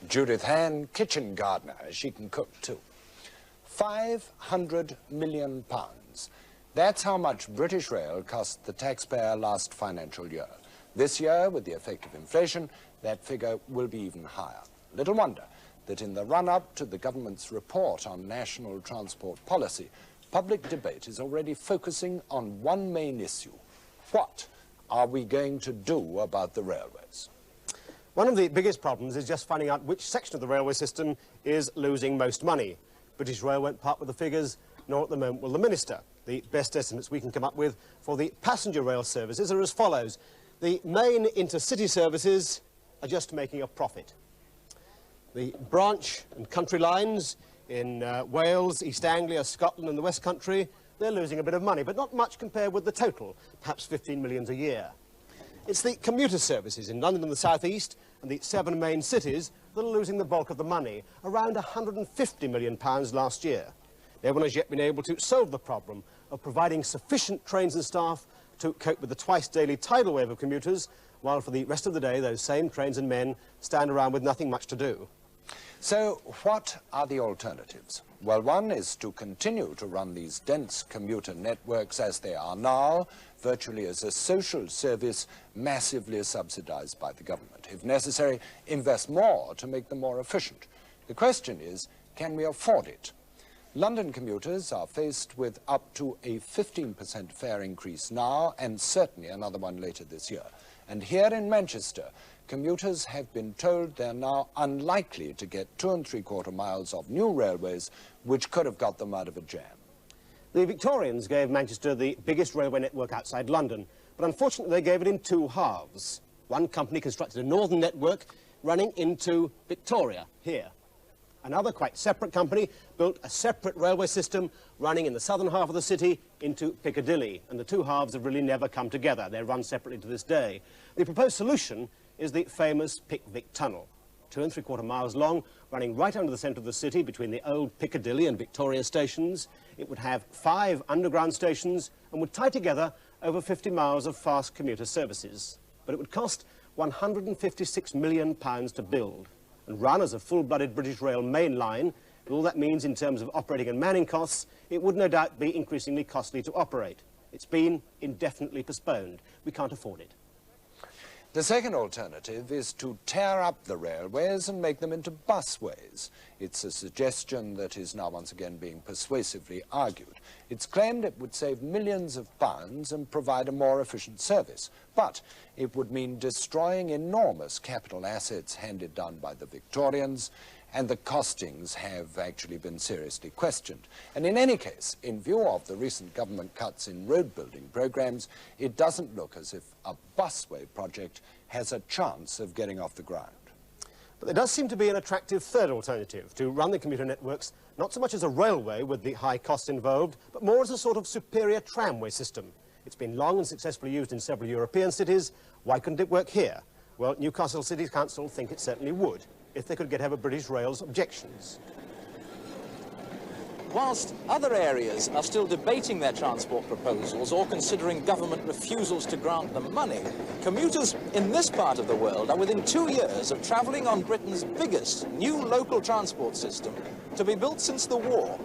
Judith Han, kitchen gardener, she can cook too. £500 million. That's how much British Rail cost the taxpayer last financial year. This year, with the effect of inflation, that figure will be even higher. Little wonder that in the run-up to the government's report on national transport policy, public debate is already focusing on one main issue. What are we going to do about the railways? One of the biggest problems is just finding out which section of the railway system is losing most money. British Rail won't part with the figures, nor at the moment will the Minister. The best estimates we can come up with for the passenger rail services are as follows. The main intercity services are just making a profit. The branch and country lines in Wales, East Anglia, Scotland and the West Country, they're losing a bit of money, but not much compared with the total, perhaps 15 million a year. It's the commuter services in London and the South East and the 7 main cities that are losing the bulk of the money, around £150 million last year. No one has yet been able to solve the problem of providing sufficient trains and staff to cope with the twice-daily tidal wave of commuters, while for the rest of the day those same trains and men stand around with nothing much to do. So what are the alternatives? Well, one is to continue to run these dense commuter networks as they are now, virtually as a social service massively subsidized by the government. If necessary, invest more to make them more efficient. The question is, can we afford it? London commuters are faced with up to a 15% fare increase now, and certainly another one later this year. And here in Manchester, commuters have been told they're now unlikely to get 2 3/4 miles of new railways, which could have got them out of a jam. The Victorians gave Manchester the biggest railway network outside London, but unfortunately they gave it in 2 halves. One company constructed a northern network running into Victoria, here. Another quite separate company built a separate railway system running in the southern half of the city into Piccadilly, and the 2 halves have really never come together. They're run separately to this day. The proposed solution is the famous Pick-Vic Tunnel, 2 3/4 miles long, running right under the centre of the city between the old Piccadilly and Victoria stations. It would have 5 underground stations and would tie together over 50 miles of fast commuter services. But it would cost £156 million to build and run as a full-blooded British Rail main line. And all that means in terms of operating and manning costs, it would no doubt be increasingly costly to operate. It's been indefinitely postponed. We can't afford it. The second alternative is to tear up the railways and make them into busways. It's a suggestion that is now once again being persuasively argued. It's claimed it would save millions of pounds and provide a more efficient service, but it would mean destroying enormous capital assets handed down by the Victorians, and the costings have actually been seriously questioned. And in any case, in view of the recent government cuts in road building programs, it doesn't look as if a busway project has a chance of getting off the ground. But there does seem to be an attractive third alternative, to run the commuter networks not so much as a railway with the high costs involved, but more as a sort of superior tramway system. It's been long and successfully used in several European cities. Why couldn't it work here? Well, Newcastle City Council think it certainly would, if they could get over British Rail's objections. Whilst other areas are still debating their transport proposals or considering government refusals to grant them money, commuters in this part of the world are within 2 years of travelling on Britain's biggest new local transport system to be built since the war.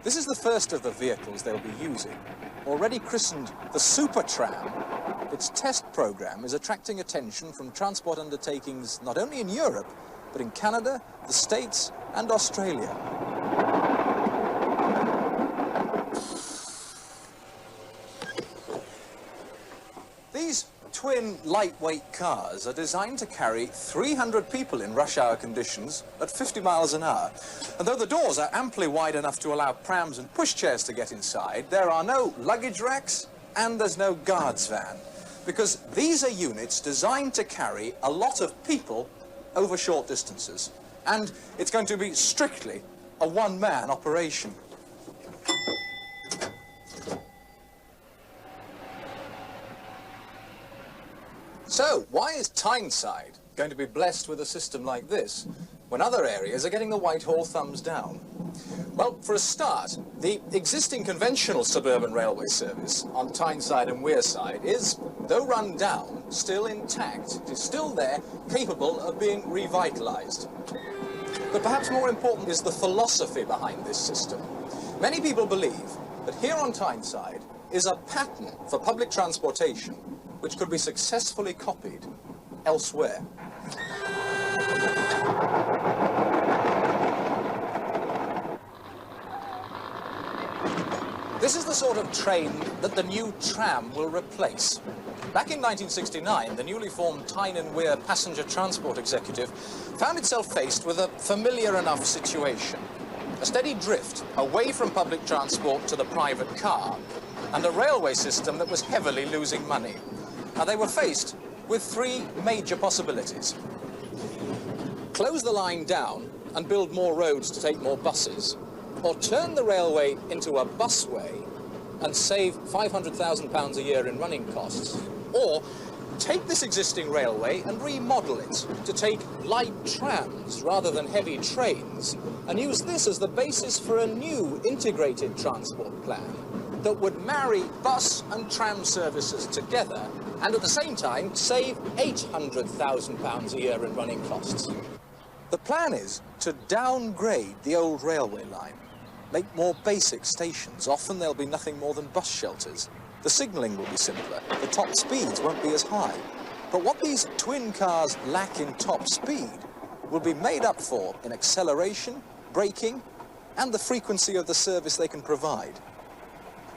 This is the first of the vehicles they'll be using. Already christened the Super Tram, its test programme is attracting attention from transport undertakings not only in Europe, but in Canada, the States and Australia. These twin lightweight cars are designed to carry 300 people in rush hour conditions at 50 miles an hour. And though the doors are amply wide enough to allow prams and pushchairs to get inside, there are no luggage racks and there's no guards van, because these are units designed to carry a lot of people over short distances. And it's going to be strictly a one-man operation. So, why is Tyneside going to be blessed with a system like this, when other areas are getting the Whitehall thumbs down? Well, for a start, the existing conventional suburban railway service on Tyneside and Wearside is though run down, still intact. It is still there, capable of being revitalised. But perhaps more important is the philosophy behind this system. Many people believe that here on Tyneside is a pattern for public transportation which could be successfully copied elsewhere. This is the sort of train that the new tram will replace. Back in 1969, the newly formed Tyne and Weir Passenger Transport Executive found itself faced with a familiar enough situation. A steady drift away from public transport to the private car, and a railway system that was heavily losing money. Now, they were faced with three major possibilities. Close the line down and build more roads to take more buses, or turn the railway into a busway and save £500,000 a year in running costs, or take this existing railway and remodel it to take light trams rather than heavy trains, and use this as the basis for a new integrated transport plan that would marry bus and tram services together and at the same time save £800,000 a year in running costs. The plan is to downgrade the old railway line, make more basic stations. Often there'll be nothing more than bus shelters. The signalling will be simpler, the top speeds won't be as high. But what these twin cars lack in top speed will be made up for in acceleration, braking, and the frequency of the service they can provide.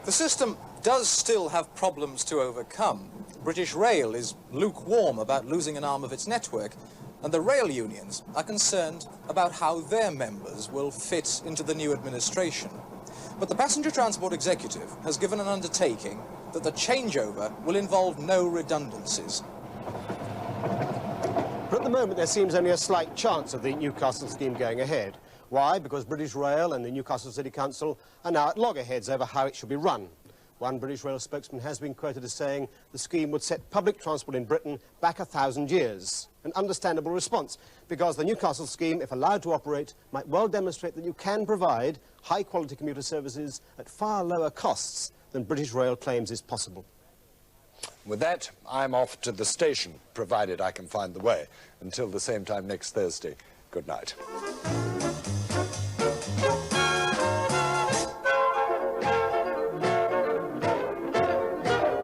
The system does still have problems to overcome. British Rail is lukewarm about losing an arm of its network, and the rail unions are concerned about how their members will fit into the new administration. But the Passenger Transport Executive has given an undertaking that the changeover will involve no redundancies. But at the moment, there seems only a slight chance of the Newcastle scheme going ahead. Why? Because British Rail and the Newcastle City Council are now at loggerheads over how it should be run. One British Rail spokesman has been quoted as saying the scheme would set public transport in Britain back 1,000 years. An understandable response, because the Newcastle scheme, if allowed to operate, might well demonstrate that you can provide high-quality commuter services at far lower costs than British Rail claims is possible. With that, I'm off to the station, provided I can find the way. Until the same time next Thursday, good night.